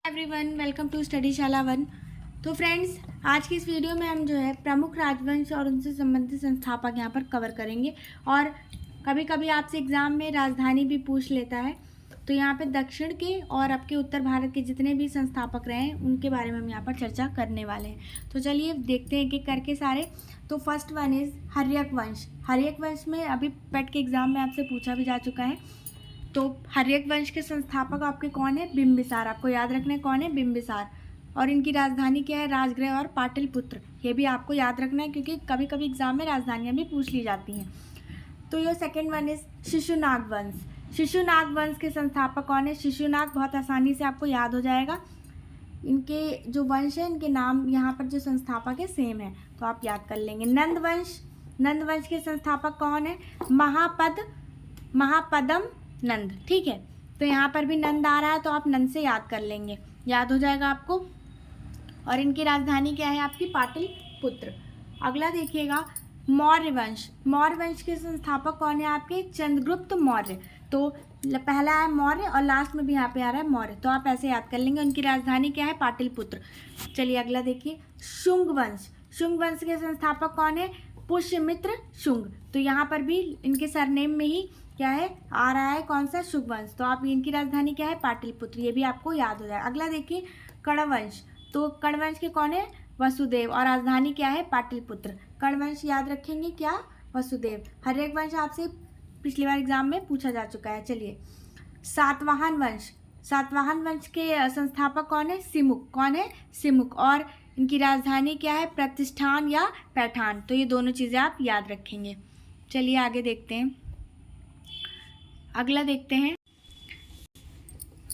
Everyone, welcome to स्टडीशाला 1। तो friends, आज की इस वीडियो में हम जो है प्रमुख राजवंश और उनसे संबंधित संस्थापक यहाँ पर कवर करेंगे। और कभी कभी आपसे एग्ज़ाम में राजधानी भी पूछ लेता है, तो यहाँ पे दक्षिण के और आपके उत्तर भारत के जितने भी संस्थापक रहे हैं उनके बारे में हम यहाँ पर चर्चा करने वाले हैं। तो चलिए देखते हैं एक करके सारे। तो फर्स्ट वन इज़ हर्यक वंश। हर्यक वंश में अभी पेट के एग्ज़ाम में आपसे पूछा भी जा चुका है। तो हर्यक वंश के संस्थापक आपके कौन है? बिंबिसार। आपको याद रखना है कौन है? बिंबिसार। और इनकी राजधानी क्या है? राजगृह और पाटलिपुत्र। ये भी आपको याद रखना है क्योंकि कभी कभी एग्जाम में राजधानियाँ भी पूछ ली जाती हैं। तो ये सेकंड वन इज शिशुनाग वंश। शिशुनाग वंश के संस्थापक कौन है? शिशुनाग बहुत आसानी से आपको याद हो जाएगा। इनके जो वंश है, इनके नाम यहाँ पर जो संस्थापक है सेम है, तो आप याद कर लेंगे। नंद वंश। नंद वंश के संस्थापक कौन है? महापदम नंद। ठीक है, तो यहाँ पर भी नंद आ रहा है तो आप नंद से याद कर लेंगे, याद हो जाएगा आपको। और इनकी राजधानी क्या है? आपकी पाटलिपुत्र। अगला देखिएगा मौर्य वंश। मौर्य वंश के संस्थापक कौन है? आपके चंद्रगुप्त मौर्य। तो पहला है मौर्य और लास्ट में भी यहाँ पे आ रहा है मौर्य, तो आप ऐसे याद कर लेंगे। उनकी राजधानी क्या है? पाटलिपुत्र। चलिए अगला देखिए शुंग वंश। शुंग वंश के संस्थापक कौन है? पुष्यमित्र शुंग। तो यहाँ पर भी इनके सरनेम में ही क्या है आ रहा है? कौन सा? शुंग वंश। तो आप इनकी राजधानी क्या है? पाटलिपुत्र। ये भी आपको याद हो जाए। अगला देखिए कण्वंश। तो कण्वंश के कौन है? वसुदेव। और राजधानी क्या है? पाटलिपुत्र। कण्वंश याद रखेंगे क्या? वसुदेव। हर्यक वंश आपसे पिछली बार एग्जाम में पूछा जा चुका है। चलिए सातवाहन वंश। सातवाहन वंश के संस्थापक कौन है? सिमुक। कौन है? सिमुक। और इनकी राजधानी क्या है? प्रतिष्ठान या पैठान। तो ये दोनों चीज़ें आप याद रखेंगे। चलिए आगे देखते हैं। अगला देखते हैं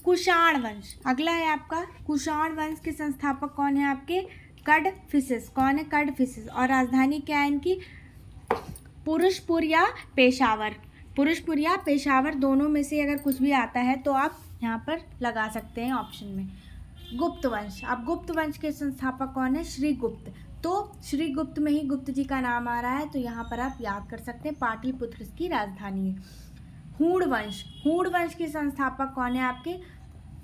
कुषाण वंश। अगला है आपका कुषाण वंश के संस्थापक कौन है? आपके कडफिसेस। कौन है? कडफिसेस। और राजधानी क्या है इनकी? पुरुषपुर या पेशावर। पुरुषपुर या पेशावर दोनों में से अगर कुछ भी आता है तो आप यहाँ पर लगा सकते हैं ऑप्शन में। गुप्त वंश। अब गुप्त वंश के संस्थापक कौन है? श्रीगुप्त। तो श्रीगुप्त में ही गुप्त जी का नाम आ रहा है, तो यहाँ पर आप याद कर सकते हैं। पाटलिपुत्र इसकी राजधानी है। हूण वंश। हूण वंश के संस्थापक कौन है? आपके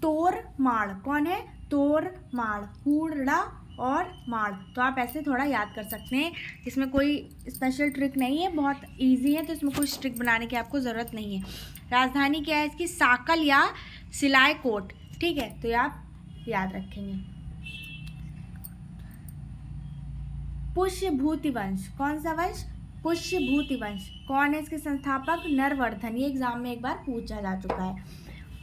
तोरमाड़। कौन है? तोरमाड़। हूणा और माड़। तो आप ऐसे थोड़ा याद कर सकते हैं। इसमें कोई स्पेशल ट्रिक नहीं है, बहुत इजी है, तो इसमें कोई ट्रिक बनाने की आपको ज़रूरत नहीं है। राजधानी क्या है इसकी? साकल या सिलायकोट। ठीक है, तो आप याद रखेंगे। पुष्यभूति वंश। कौन सा वंश? पुष्यभूति वंश। कौन है इसके संस्थापक? नरवर्धन। ये एग्जाम में एक बार पूछा जा चुका है।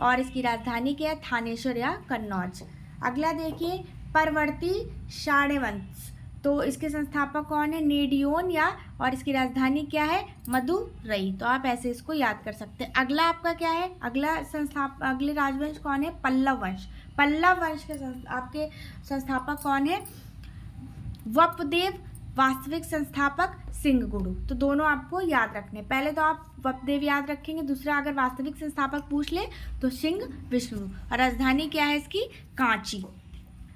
और इसकी राजधानी क्या है? थानेश्वर या कन्नौज। अगला देखिए परवर्ती शाण्य वंश। तो इसके संस्थापक कौन है? नेडियोन या, और इसकी राजधानी क्या है? मदुरई। तो आप ऐसे इसको याद कर सकते हैं। अगला आपका क्या है? अगले राजवंश कौन है? पल्लव वंश। पल्लव वंश के आपके संस्थापक कौन है? वपदेव। वास्तविक संस्थापक सिंहगुरु। तो दोनों आपको याद रखने। पहले तो आप वपदेव याद रखेंगे, दूसरा अगर वास्तविक संस्थापक पूछ ले तो सिंह विष्णु। और राजधानी क्या है इसकी? कांची।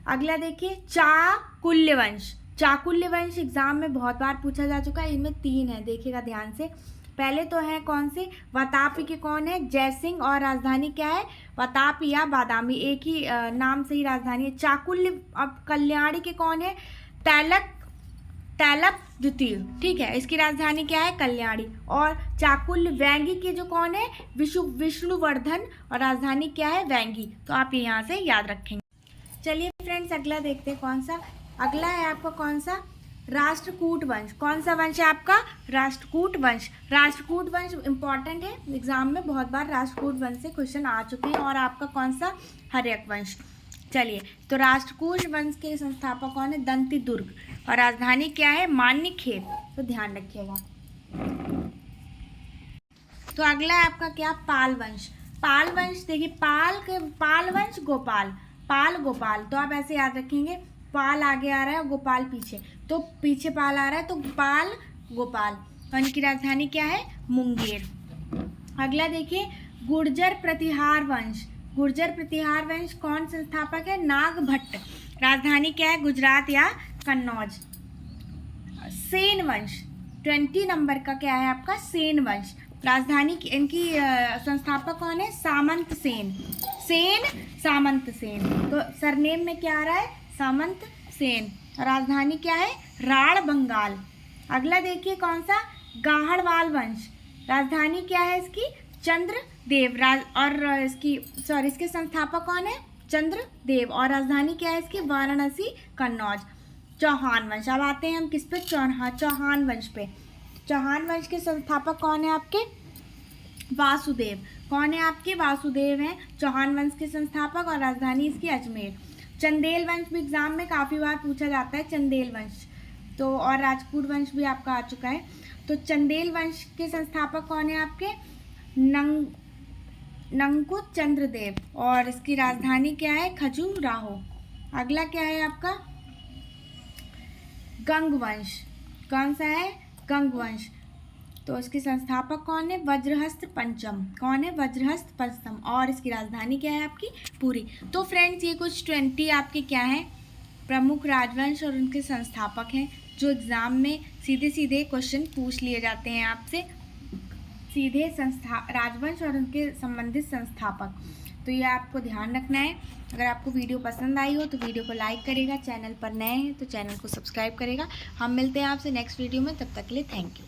अगला देखिए चाकुल्य वंश। चाकुल्य वंश एग्जाम में बहुत बार पूछा जा चुका है। इनमें 3 है, देखिएगा ध्यान से। पहले तो है कौन से? वातापी के कौन है? जयसिंह। और राजधानी क्या है? वातापी या बादामी। एक ही नाम से ही राजधानी है। चाकुल्य। अब कल्याणी के कौन है? तैलप द्वितीय। ठीक है, इसकी राजधानी क्या है? कल्याणी। और चाकुल्य वैंगी के जो कौन है? विष्णुवर्धन। और राजधानी क्या है? वैंगी। तो आप ये यहाँ से याद रखेंगे। चलिए फ्रेंड्स अगला देखते हैं कौन सा। अगला है आपका कौन सा? राष्ट्रकूट वंश। कौन सा वंश है आपका? राष्ट्रकूट वंश। राष्ट्रकूट वंश इंपॉर्टेंट है, एग्जाम में बहुत बार राष्ट्रकूट वंश से क्वेश्चन आ चुके हैं। और आपका कौन सा? हर्यक वंश। चलिए, तो राष्ट्रकूट वंश के संस्थापक कौन है? दंती दुर्ग। और राजधानी क्या है? मान्यखेत। तो ध्यान रखिएगा। तो अगला है आपका क्या? पाल वंश। पाल वंश देखिए, पाल वंश गोपाल। पाल गोपाल। तो आप ऐसे याद रखेंगे, पाल आगे आ रहा है और गोपाल पीछे, तो पीछे पाल आ रहा है तो पाल गोपाल। और इनकी राजधानी क्या है? मुंगेर। अगला देखिए गुर्जर प्रतिहार वंश। गुर्जर प्रतिहार वंश कौन संस्थापक है? नागभट्ट। राजधानी क्या है? गुजरात या कन्नौज। सेन वंश 20 नंबर का क्या है आपका? सेन वंश। राजधानी इनकी संस्थापक कौन है? सामंत सेन। सेन, सामंत सेन। तो सरनेम में क्या आ रहा है? सामंत सेन। राजधानी क्या है? राढ़ बंगाल। अगला देखिए कौन सा? गाहड़वाल वंश। राजधानी क्या है इसकी? चंद्रदेव। और इसके संस्थापक कौन है? चंद्रदेव। और राजधानी क्या है इसकी? वाराणसी, कन्नौज। चौहान वंश। अब आते हैं हम किस पे? चौहान वंश पे। चौहान वंश के संस्थापक कौन है आपके? वासुदेव। कौन है आपके? वासुदेव हैं चौहान वंश के संस्थापक। और राजधानी इसकी अजमेर। चंदेल वंश भी एग्जाम में काफ़ी बार पूछा जाता है, चंदेल वंश। तो और राजपूत वंश भी आपका आ चुका है। तो चंदेल वंश के संस्थापक कौन है आपके? नंकुच चंद्रदेव। और इसकी राजधानी क्या है? खजुराहो। अगला क्या है आपका? गंग वंश। कौन सा है? गंग वंश। तो इसके संस्थापक कौन है? वज्रहस्त पंचम। कौन है? वज्रहस्त पंचम। और इसकी राजधानी क्या है आपकी? पुरी। तो फ्रेंड्स ये कुछ 20 आपके क्या हैं? प्रमुख राजवंश और उनके संस्थापक हैं जो एग्ज़ाम में सीधे सीधे क्वेश्चन पूछ लिए जाते हैं आपसे, सीधे राजवंश और उनके संबंधित संस्थापक। तो ये आपको ध्यान रखना है। अगर आपको वीडियो पसंद आई हो तो वीडियो को लाइक करेगा, चैनल पर नए हैं तो चैनल को सब्सक्राइब करेगा। हम मिलते हैं आपसे नेक्स्ट वीडियो में, तब तक के लिए थैंक यू।